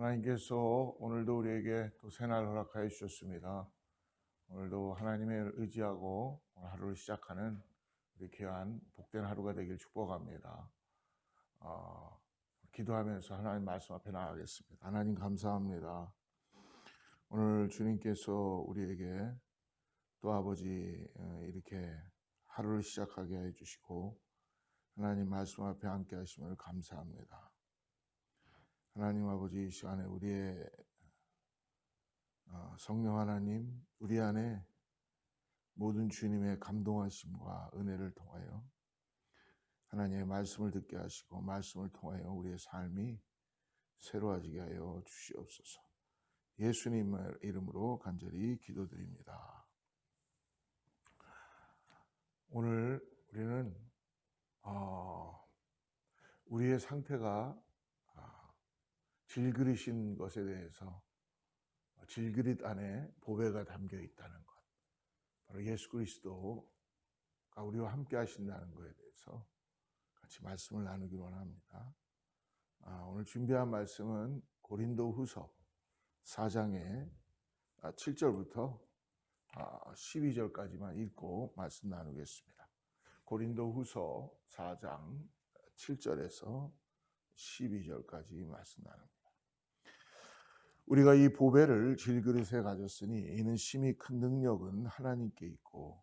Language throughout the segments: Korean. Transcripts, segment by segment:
하나님께서 오늘도 우리에게 또 새날 허락하여 주셨습니다. 오늘도 하나님을 의지하고 오늘 하루를 시작하는 우리 귀한 복된 하루가 되길 축복합니다. 기도하면서 하나님 말씀 앞에 나가겠습니다. 하나님 감사합니다. 오늘 주님께서 우리에게 또 아버지 이렇게 하루를 시작하게 해주시고 하나님 말씀 앞에 함께 하심을 감사합니다. 하나님 아버지, 이 시간에 우리의 성령 하나님, 우리 안에 모든 주님의 감동하심과 은혜를 통하여 하나님의 말씀을 듣게 하시고 말씀을 통하여 우리의 삶이 새로워지게 하여 주시옵소서. 예수님의 이름으로 간절히 기도드립니다. 오늘 우리는 우리의 상태가 질그릇인 것에 대해서, 질그릇 안에 보배가 담겨 있다는 것, 바로 예수 그리스도가 우리와 함께 하신다는 것에 대해서 같이 말씀을 나누기 원합니다. 오늘 준비한 말씀은 고린도후서 4장의 7절부터 12절까지만 읽고 말씀 나누겠습니다. 고린도후서 4장 7절에서 12절까지 말씀 나눕니다. 우리가 이 보배를 질그릇에 가졌으니 이는 심히 큰 능력은 하나님께 있고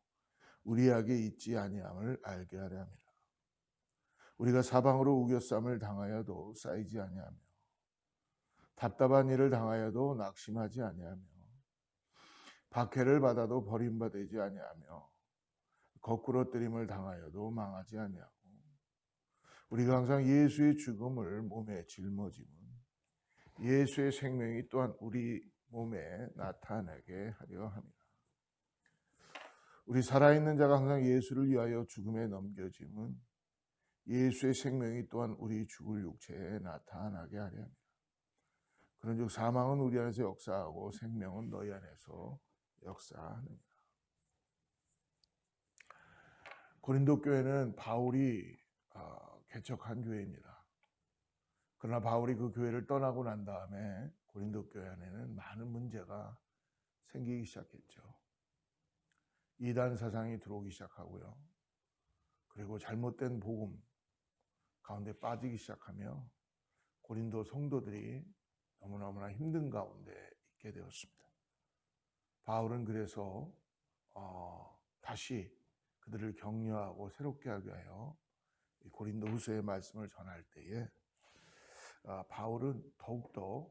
우리에게 있지 아니함을 알게 하려 함이라. 우리가 사방으로 우겨쌈을 당하여도 쌓이지 아니하며 답답한 일을 당하여도 낙심하지 아니하며 박해를 받아도 버림받지 아니하며 거꾸러뜨림을 당하여도 망하지 아니하고 우리가 항상 예수의 죽음을 몸에 짊어짐은 예수의 생명이 또한 우리 몸에 나타나게 하려 함이라. 우리 살아있는 자가 항상 예수를 위하여 죽음에 넘겨짐은 예수의 생명이 또한 우리 죽을 육체에 나타나게 하려 합니다. 그런즉 사망은 우리 안에서 역사하고 생명은 너희 안에서 역사하느니라. 고린도 교회는 바울이 개척한 교회입니다. 그러나 바울이 그 교회를 떠나고 난 다음에 고린도 교회 안에는 많은 문제가 생기기 시작했죠. 이단 사상이 들어오기 시작하고요. 그리고 잘못된 복음 가운데 빠지기 시작하며 고린도 성도들이 너무너무나 힘든 가운데 있게 되었습니다. 바울은 그래서 다시 그들을 격려하고 새롭게 하기 위하여 고린도 후서의 말씀을 전할 때에 바울은 더욱더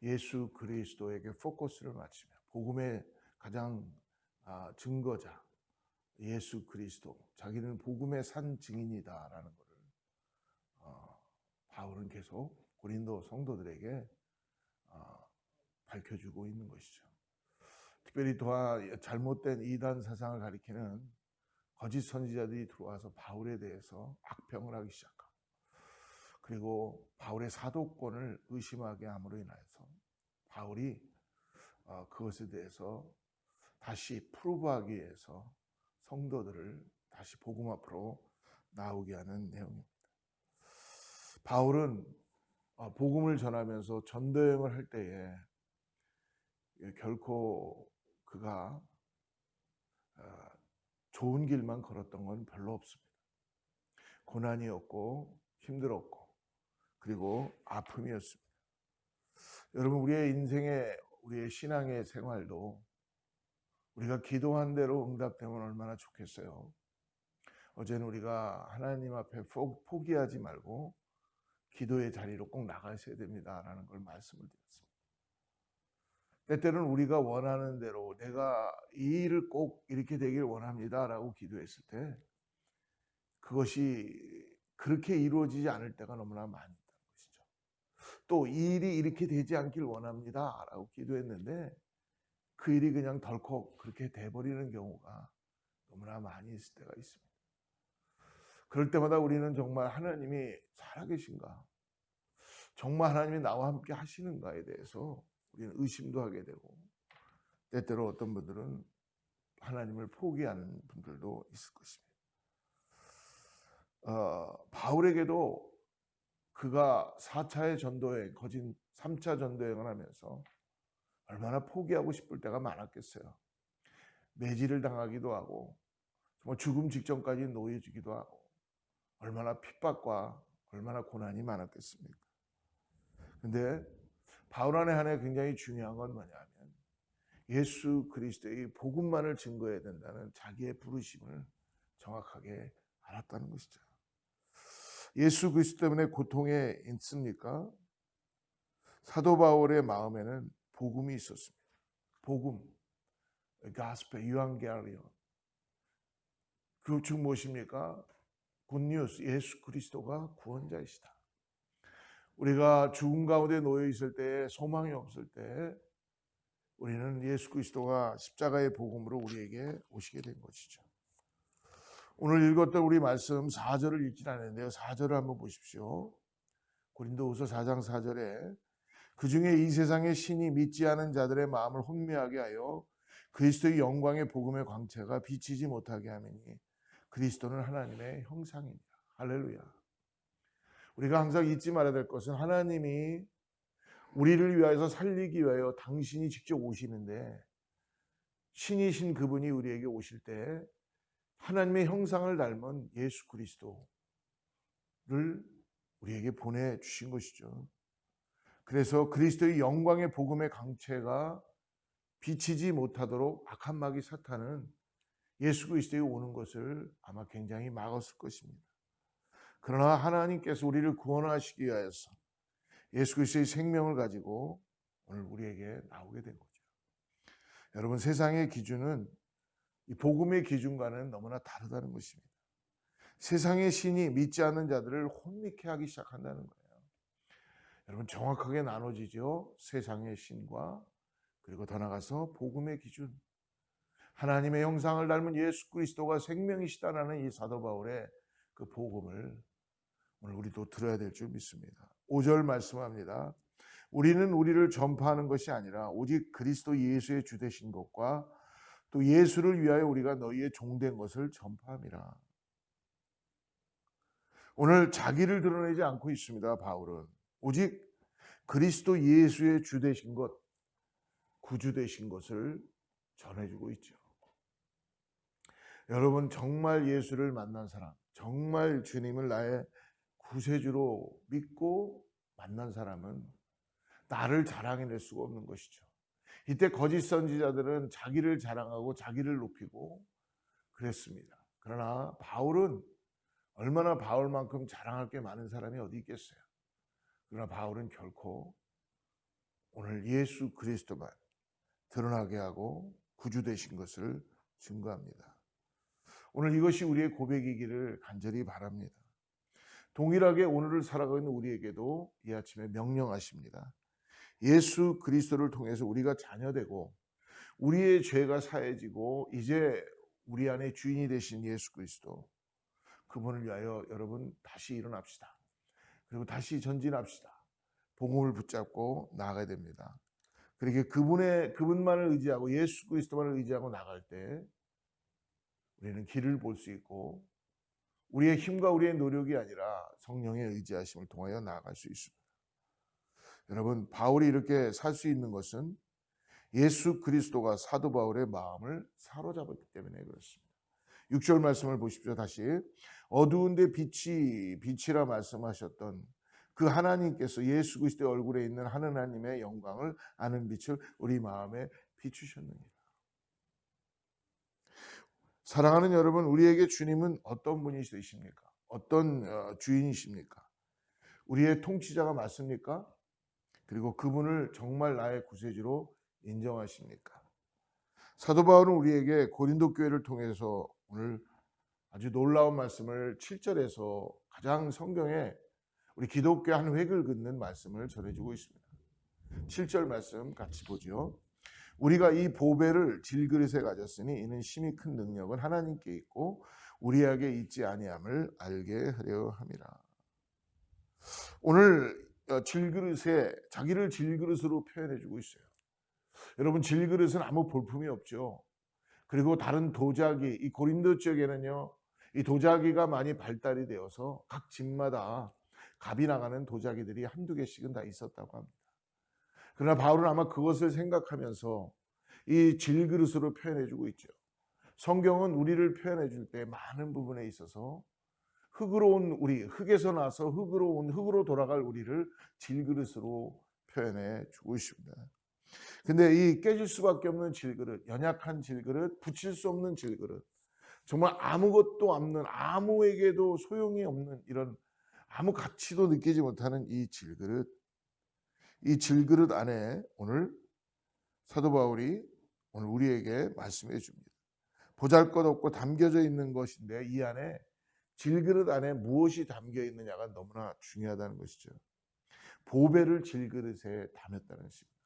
예수 그리스도에게 포커스를 맞추며 복음의 가장 증거자 예수 그리스도, 자기는 복음의 산 증인이다라는 것을 바울은 계속 고린도 성도들에게 밝혀주고 있는 것이죠. 특별히 또한 잘못된 이단 사상을 가리키는 거짓 선지자들이 들어와서 바울에 대해서 악평을 하기 시작합니다. 그리고 바울의 사도권을 의심하게 함으로 인하여서 바울이 그것에 대해서 다시 프루브하기 위해서 성도들을 다시 복음 앞으로 나오게 하는 내용입니다. 바울은 복음을 전하면서 전도여행을 할 때에 결코 그가 좋은 길만 걸었던 건 별로 없습니다. 고난이었고 힘들었고 그리고 아픔이었습니다. 여러분, 우리의 인생에 우리의 신앙의 생활도 우리가 기도한 대로 응답되면 얼마나 좋겠어요. 어제는 우리가 하나님 앞에 포기하지 말고 기도의 자리로 꼭 나가셔야 됩니다라는 걸 말씀을 드렸습니다. 때때로는 우리가 원하는 대로 내가 이 일을 꼭 이렇게 되길 원합니다라고 기도했을 때 그것이 그렇게 이루어지지 않을 때가 너무나 많이 있다는 것이죠. 또 이 일이 이렇게 되지 않길 원합니다라고 기도했는데 그 일이 그냥 덜컥 그렇게 돼버리는 경우가 너무나 많이 있을 때가 있습니다. 그럴 때마다 우리는 정말 하나님이 살아계신가? 정말 하나님이 나와 함께 하시는가에 대해서 우리는 의심도 하게 되고 때때로 어떤 분들은 하나님을 포기하는 분들도 있을 것입니다. 바울에게도 그가 4차의 전도에 거짓 3차 전도여행을 하면서 얼마나 포기하고 싶을 때가 많았겠어요. 매질을 당하기도 하고 정말 죽음 직전까지 놓여지기도 하고 얼마나 핍박과 얼마나 고난이 많았겠습니까? 근데 바울 안에 하나 굉장히 중요한 건 뭐냐면 예수 그리스도의 복음만을 증거해야 된다는 자기의 부르심을 정확하게 알았다는 것이죠. 예수 그리스도 때문에 고통에 있습니까? 사도 바울의 마음에는 복음이 있었습니다. 복음, 가스펠, 유앙겔리온. 그 즉 무엇입니까? 굿뉴스, 예수 그리스도가 구원자이시다. 우리가 죽음 가운데 놓여 있을 때, 소망이 없을 때 우리는 예수 그리스도가 십자가의 복음으로 우리에게 오시게 된 것이죠. 오늘 읽었던 우리 말씀 4절을 읽진 않았는데요. 4절을 한번 보십시오. 고린도후서 4장 4절에 그 중에 이 세상의 신이 믿지 않은 자들의 마음을 혼미하게 하여 그리스도의 영광의 복음의 광채가 비치지 못하게 하매니 그리스도는 하나님의 형상입니다. 할렐루야. 우리가 항상 잊지 말아야 될 것은 하나님이 우리를 위하여서 살리기 위하여 당신이 직접 오시는데 신이신 그분이 우리에게 오실 때 하나님의 형상을 닮은 예수 그리스도를 우리에게 보내주신 것이죠. 그래서 그리스도의 영광의 복음의 강체가 비치지 못하도록 악한 마귀 사탄은 예수 그리스도에 오는 것을 아마 굉장히 막았을 것입니다. 그러나 하나님께서 우리를 구원하시기 위하여서 예수 그리스도의 생명을 가지고 오늘 우리에게 나오게 된 거죠. 여러분, 세상의 기준은 이 복음의 기준과는 너무나 다르다는 것입니다. 세상의 신이 믿지 않는 자들을 혼미케 하기 시작한다는 거예요. 여러분, 정확하게 나눠지죠. 세상의 신과 그리고 더 나아가서 복음의 기준. 하나님의 형상을 닮은 예수 그리스도가 생명이시다라는 이 사도 바울의 그 복음을 오늘 우리도 들어야 될 줄 믿습니다. 5절 말씀합니다. 우리는 우리를 전파하는 것이 아니라 오직 그리스도 예수의 주 되신 것과 또 예수를 위하여 우리가 너희의 종된 것을 전파함이라. 오늘 자기를 드러내지 않고 있습니다. 바울은 오직 그리스도 예수의 주 되신 것, 구주 되신 것을 전해주고 있죠. 여러분, 정말 예수를 만난 사람, 정말 주님을 나의 구세주로 믿고 만난 사람은 나를 자랑해낼 수가 없는 것이죠. 이때 거짓 선지자들은 자기를 자랑하고 자기를 높이고 그랬습니다. 그러나 바울은 얼마나 바울만큼 자랑할 게 많은 사람이 어디 있겠어요. 그러나 바울은 결코 오늘 예수 그리스도만 드러나게 하고 구주 되신 것을 증거합니다. 오늘 이것이 우리의 고백이기를 간절히 바랍니다. 동일하게 오늘을 살아가는 우리에게도 이 아침에 명령하십니다. 예수 그리스도를 통해서 우리가 자녀되고 우리의 죄가 사해지고 이제 우리 안에 주인이 되신 예수 그리스도, 그분을 위하여 여러분 다시 일어납시다. 그리고 다시 전진합시다. 복음을 붙잡고 나아가야 됩니다. 그렇게 그분만을 의지하고 예수 그리스도만을 의지하고 나갈 때 우리는 길을 볼 수 있고 우리의 힘과 우리의 노력이 아니라 성령의 의지하심을 통하여 나아갈 수 있습니다. 여러분, 바울이 이렇게 살 수 있는 것은 예수 그리스도가 사도 바울의 마음을 사로잡았기 때문에 그렇습니다. 6절 말씀을 보십시오. 다시 어두운데 빛이라 말씀하셨던 그 하나님께서 예수 그리스도의 얼굴에 있는 하나님의 영광을 아는 빛을 우리 마음에 비추셨느니라. 사랑하는 여러분, 우리에게 주님은 어떤 분이십니까? 어떤 주인이십니까? 우리의 통치자가 맞습니까? 그리고 그분을 정말 나의 구세주로 인정하십니까? 사도 바울은 우리에게 고린도 교회를 통해서 오늘 아주 놀라운 말씀을 7절에서 가장 성경에 우리 기독교 한 획을 긋는 말씀을 전해주고 있습니다. 7절 말씀 같이 보죠. 우리가 이 보배를 질그릇에 가졌으니 이는 심히 큰 능력은 하나님께 있고 우리에게 있지 아니함을 알게 하려 함이라. 오늘 질그릇에 자기를 질그릇으로 표현해주고 있어요. 여러분, 질그릇은 아무 볼품이 없죠. 그리고 다른 도자기, 이 고린도 지역에는요, 이 도자기가 많이 발달이 되어서 각 집마다 값이 나가는 도자기들이 한두 개씩은 다 있었다고 합니다. 그러나 바울은 아마 그것을 생각하면서 이 질그릇으로 표현해주고 있죠. 성경은 우리를 표현해줄 때 많은 부분에 있어서 흙으로 온 우리, 흙에서 나서 흙으로 돌아갈 우리를 질그릇으로 표현해 주고 있습니다. 근데 이 깨질 수밖에 없는 질그릇, 연약한 질그릇, 붙일 수 없는 질그릇, 정말 아무것도 없는, 아무에게도 소용이 없는, 이런 아무 가치도 느끼지 못하는 이 질그릇 안에 오늘 사도 바울이 오늘 우리에게 말씀해 줍니다. 보잘것없고 담겨져 있는 것인데 이 안에 질그릇 안에 무엇이 담겨 있느냐가 너무나 중요하다는 것이죠. 보배를 질그릇에 담았다는 것입니다.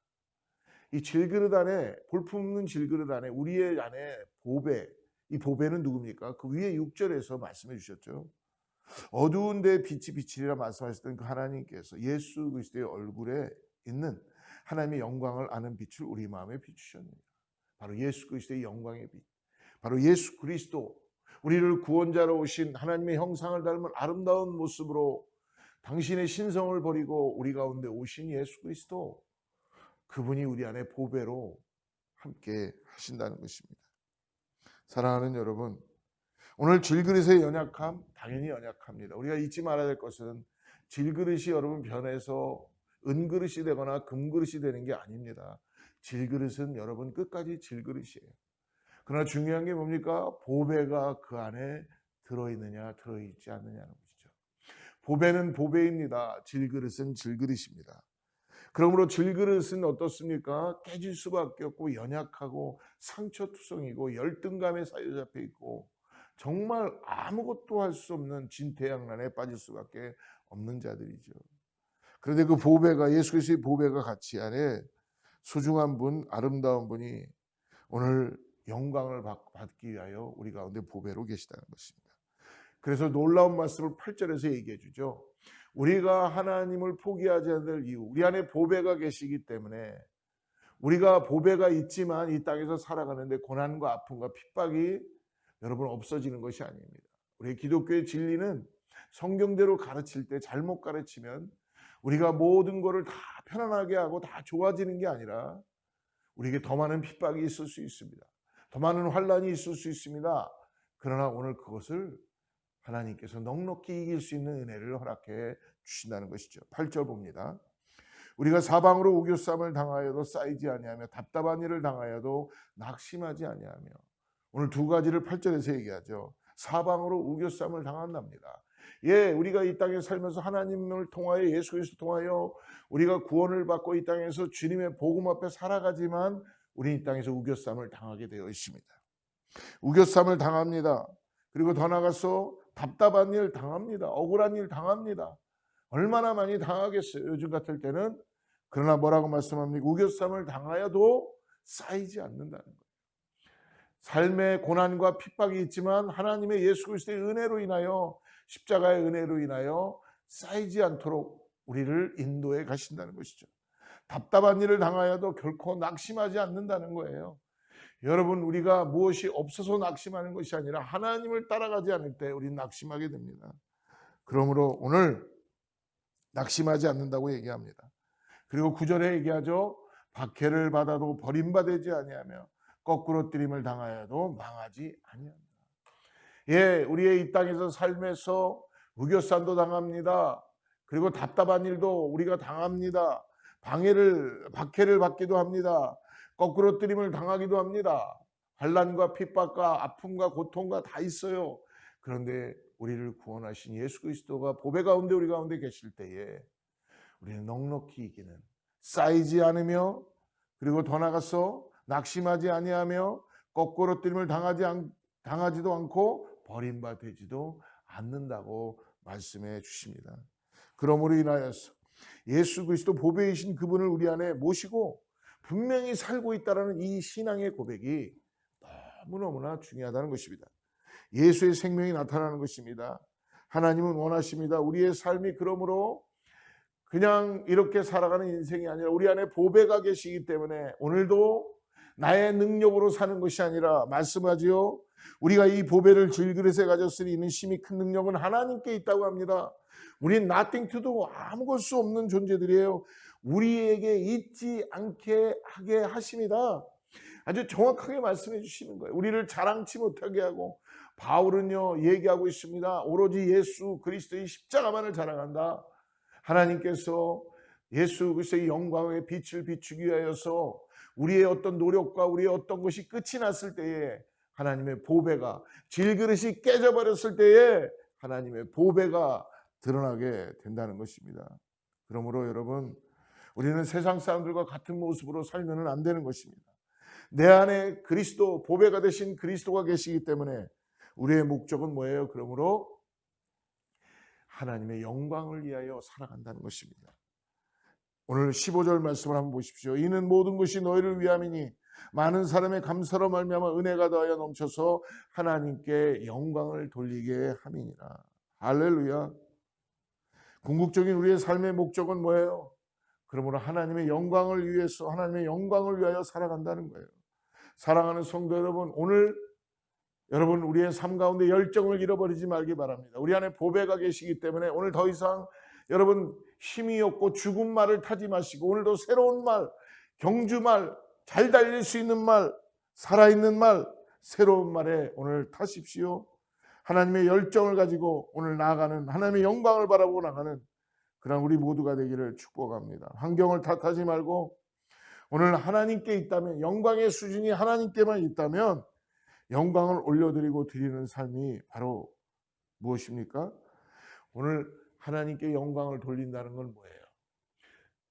이 질그릇 안에, 볼품없는 질그릇 안에, 우리의 안에 보배, 이 보배는 누굽니까? 그 위에 6절에서 말씀해 주셨죠. 어두운 데 빛이 비치리라 말씀하셨던 그 하나님께서 예수 그리스도의 얼굴에 있는 하나님의 영광을 아는 빛을 우리 마음에 비추셨느니라. 바로 예수 그리스도의 영광의 빛, 바로 예수 그리스도, 우리를 구원자로 오신 하나님의 형상을 닮은 아름다운 모습으로 당신의 신성을 버리고 우리 가운데 오신 예수 그리스도, 그분이 우리 안에 보배로 함께 하신다는 것입니다. 사랑하는 여러분, 오늘 질그릇의 연약함, 당연히 연약합니다. 우리가 잊지 말아야 될 것은 질그릇이 여러분 변해서 은그릇이 되거나 금그릇이 되는 게 아닙니다. 질그릇은 여러분 끝까지 질그릇이에요. 그러나 중요한 게 뭡니까? 보배가 그 안에 들어있느냐 들어있지 않느냐는 것이죠. 보배는 보배입니다. 질그릇은 질그릇입니다. 그러므로 질그릇은 어떻습니까? 깨질 수밖에 없고 연약하고 상처투성이고 열등감에 사로잡혀 있고 정말 아무것도 할 수 없는 진퇴양난에 빠질 수밖에 없는 자들이죠. 그런데 그 보배가, 예수 그리스도의 보배가 같이 안에 소중한 분, 아름다운 분이 오늘 영광을 받기 위하여 우리 가운데 보배로 계시다는 것입니다. 그래서 놀라운 말씀을 8절에서 얘기해 주죠. 우리가 하나님을 포기하지 않을 이유, 우리 안에 보배가 계시기 때문에, 우리가 보배가 있지만 이 땅에서 살아가는데 고난과 아픔과 핍박이 여러분 없어지는 것이 아닙니다. 우리 기독교의 진리는 성경대로 가르칠 때 잘못 가르치면 우리가 모든 것을 다 편안하게 하고 다 좋아지는 게 아니라 우리에게 더 많은 핍박이 있을 수 있습니다. 더 많은 환난이 있을 수 있습니다. 그러나 오늘 그것을 하나님께서 넉넉히 이길 수 있는 은혜를 허락해 주신다는 것이죠. 8절 봅니다. 우리가 사방으로 우겨쌈을 당하여도 쌓이지 아니하며 답답한 일을 당하여도 낙심하지 아니하며, 오늘 두 가지를 8절에서 얘기하죠. 사방으로 우겨쌈을 당한답니다. 예, 우리가 이 땅에 살면서 하나님을 통하여, 예수 그리스도 통하여 우리가 구원을 받고 이 땅에서 주님의 복음 앞에 살아가지만 우리 이 땅에서 우겨쌈을 당하게 되어 있습니다. 우겨쌈을 당합니다. 그리고 더 나아가서 답답한 일 당합니다. 억울한 일 당합니다. 얼마나 많이 당하겠어요, 요즘 같을 때는. 그러나 뭐라고 말씀합니까? 우겨쌈을 당하여도 쌓이지 않는다는 거예요. 삶의 고난과 핍박이 있지만 하나님의 예수 그리스도의 은혜로 인하여, 십자가의 은혜로 인하여 쌓이지 않도록 우리를 인도해 가신다는 것이죠. 답답한 일을 당하여도 결코 낙심하지 않는다는 거예요. 여러분, 우리가 무엇이 없어서 낙심하는 것이 아니라 하나님을 따라가지 않을 때 우리는 낙심하게 됩니다. 그러므로 오늘 낙심하지 않는다고 얘기합니다. 그리고 9절에 얘기하죠. 박해를 받아도 버림받지 아니하며 거꾸로 뜨림을 당하여도 망하지 아니합니다. 예, 우리의 이 땅에서 삶에서 우겨쌈도 당합니다. 그리고 답답한 일도 우리가 당합니다. 박해를 받기도 합니다. 거꾸로 뜨림을 당하기도 합니다. 환난과 핍박과 아픔과 고통과 다 있어요. 그런데 우리를 구원하신 예수 그리스도가 보배 가운데 우리 가운데 계실 때에 우리는 넉넉히 이기는, 쌓이지 않으며, 그리고 더 나아가서 낙심하지 아니하며 거꾸로 뜨림을 당하지도 않고 버림받지도 않는다고 말씀해 주십니다. 그러므로 인하여서 예수 그리스도 보배이신 그분을 우리 안에 모시고 분명히 살고 있다는 이 신앙의 고백이 너무너무나 중요하다는 것입니다. 예수의 생명이 나타나는 것입니다. 하나님은 원하십니다. 우리의 삶이 그러므로 그냥 이렇게 살아가는 인생이 아니라 우리 안에 보배가 계시기 때문에 오늘도 나의 능력으로 사는 것이 아니라, 말씀하지요, 우리가 이 보배를 질그릇에 가졌으니 이는 심히 큰 능력은 하나님께 있다고 합니다. 우린 nothing to do, 아무 것 수 없는 존재들이에요. 우리에게 잊지 않게 하게 하십니다. 아주 정확하게 말씀해 주시는 거예요. 우리를 자랑치 못하게 하고, 바울은요 얘기하고 있습니다. 오로지 예수 그리스도의 십자가만을 자랑한다. 하나님께서 예수 그리스도의 영광의 빛을 비추기 위하여서 우리의 어떤 노력과 우리의 어떤 것이 끝이 났을 때에 하나님의 보배가, 질그릇이 깨져버렸을 때에 하나님의 보배가 드러나게 된다는 것입니다. 그러므로 여러분, 우리는 세상 사람들과 같은 모습으로 살면 안 되는 것입니다. 내 안에 그리스도, 보배가 되신 그리스도가 계시기 때문에 우리의 목적은 뭐예요? 그러므로 하나님의 영광을 위하여 살아간다는 것입니다. 오늘 15절 말씀을 한번 보십시오. 이는 모든 것이 너희를 위함이니 많은 사람의 감사로 말미암아 은혜가 더하여 넘쳐서 하나님께 영광을 돌리게 함이니라. 할렐루야. 궁극적인 우리의 삶의 목적은 뭐예요? 그러므로 하나님의 영광을 위해서, 하나님의 영광을 위하여 살아간다는 거예요. 사랑하는 성도 여러분, 오늘 여러분 우리의 삶 가운데 열정을 잃어버리지 말기 바랍니다. 우리 안에 보배가 계시기 때문에 오늘 더 이상 여러분 힘이 없고 죽은 말을 타지 마시고, 오늘도 새로운 말, 경주말, 잘 달릴 수 있는 말, 살아있는 말, 새로운 말에 오늘 타십시오. 하나님의 열정을 가지고 오늘 나아가는, 하나님의 영광을 바라보고 나가는 그런 우리 모두가 되기를 축복합니다. 환경을 탓하지 말고 오늘 하나님께 있다면, 영광의 수준이 하나님께만 있다면 영광을 올려드리고 드리는 삶이 바로 무엇입니까? 오늘 하나님께 영광을 돌린다는 건 뭐예요?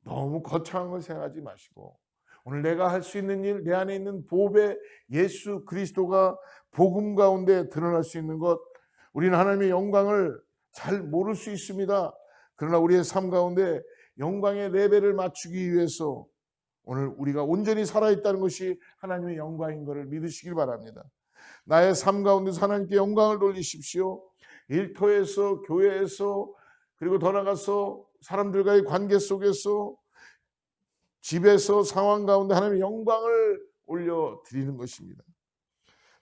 너무 거창한 걸 생각하지 마시고 오늘 내가 할 수 있는 일, 내 안에 있는 보배 예수 그리스도가 복음 가운데 드러날 수 있는 것, 우리는 하나님의 영광을 잘 모를 수 있습니다. 그러나 우리의 삶 가운데 영광의 레벨을 맞추기 위해서 오늘 우리가 온전히 살아있다는 것이 하나님의 영광인 것을 믿으시길 바랍니다. 나의 삶 가운데서 하나님께 영광을 돌리십시오. 일터에서, 교회에서, 그리고 더 나아가서 사람들과의 관계 속에서, 집에서, 상황 가운데 하나님의 영광을 올려드리는 것입니다.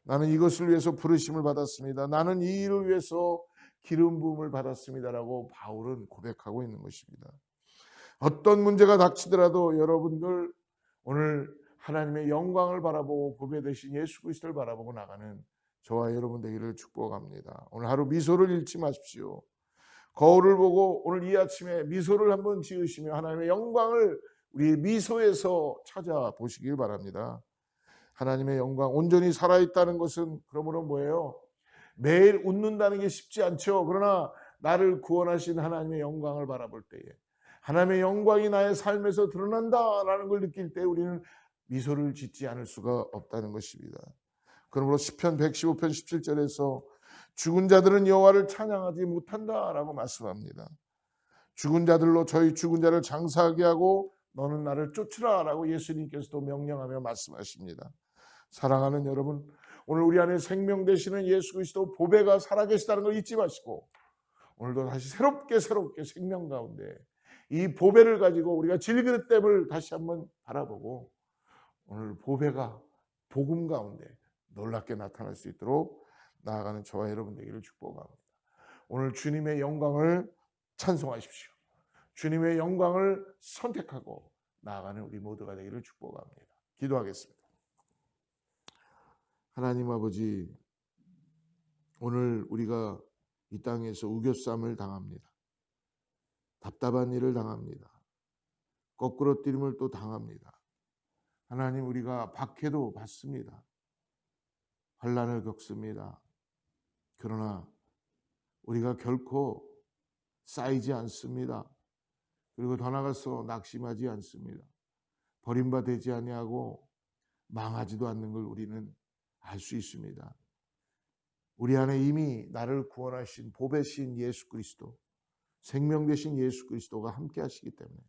나는 이것을 위해서 부르심을 받았습니다. 나는 이 일을 위해서 기름 부음을 받았습니다라고 바울은 고백하고 있는 것입니다. 어떤 문제가 닥치더라도 여러분들 오늘 하나님의 영광을 바라보고 보배 되신 예수 그리스도를 바라보고 나가는 저와 여러분 되기를 축복합니다. 오늘 하루 미소를 잃지 마십시오. 거울을 보고 오늘 이 아침에 미소를 한번 지으시며 하나님의 영광을 우리 미소에서 찾아보시길 바랍니다. 하나님의 영광, 온전히 살아있다는 것은 그러므로 뭐예요? 매일 웃는다는 게 쉽지 않죠. 그러나 나를 구원하신 하나님의 영광을 바라볼 때에, 하나님의 영광이 나의 삶에서 드러난다라는 걸 느낄 때 우리는 미소를 짓지 않을 수가 없다는 것입니다. 그러므로 시편 115편 17절에서 죽은 자들은 여호와를 찬양하지 못한다라고 말씀합니다. 죽은 자들로 저희 죽은 자를 장사하게 하고 너는 나를 쫓으라라고 예수님께서도 명령하며 말씀하십니다. 사랑하는 여러분, 오늘 우리 안에 생명 되시는 예수 그리스도 보배가 살아계시다는 걸 잊지 마시고 오늘도 다시 새롭게 생명 가운데 이 보배를 가지고 우리가 질그릇됨을 다시 한번 바라보고 오늘 보배가 복음 가운데 놀랍게 나타날 수 있도록 나아가는 저와 여러분 되기를 축복합니다. 오늘 주님의 영광을 찬송하십시오. 주님의 영광을 선택하고 나아가는 우리 모두가 되기를 축복합니다. 기도하겠습니다. 하나님 아버지, 오늘 우리가 이 땅에서 우겨쌈을 당합니다. 답답한 일을 당합니다. 거꾸로 뛰림을 또 당합니다. 하나님, 우리가 박해도 받습니다. 환난을 겪습니다. 그러나 우리가 결코 쌓이지 않습니다. 그리고 더 나아가서 낙심하지 않습니다. 버림받지 아니하고 망하지도 않는 걸 우리는 알 수 있습니다. 우리 안에 이미 나를 구원하신 보배신 예수 그리스도, 생명 되신 예수 그리스도가 함께 하시기 때문에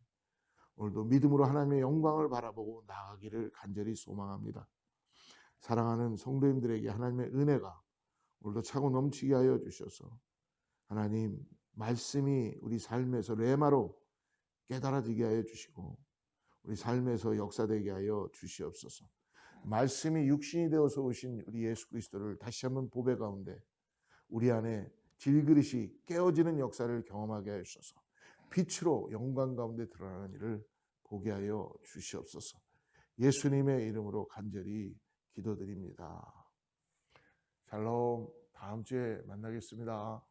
오늘도 믿음으로 하나님의 영광을 바라보고 나아가기를 간절히 소망합니다. 사랑하는 성도님들에게 하나님의 은혜가 오늘도 차고 넘치게 하여 주셔서 하나님 말씀이 우리 삶에서 레마로 깨달아지게 하여 주시고 우리 삶에서 역사되게 하여 주시옵소서. 말씀이 육신이 되어서 오신 우리 예수 그리스도를 다시 한번 보배 가운데 우리 안에 질그릇이 깨어지는 역사를 경험하게 하셔서 빛으로 영광 가운데 드러나는 일을 보게 하여 주시옵소서. 예수님의 이름으로 간절히 기도드립니다. 샬롬. 다음 주에 만나겠습니다.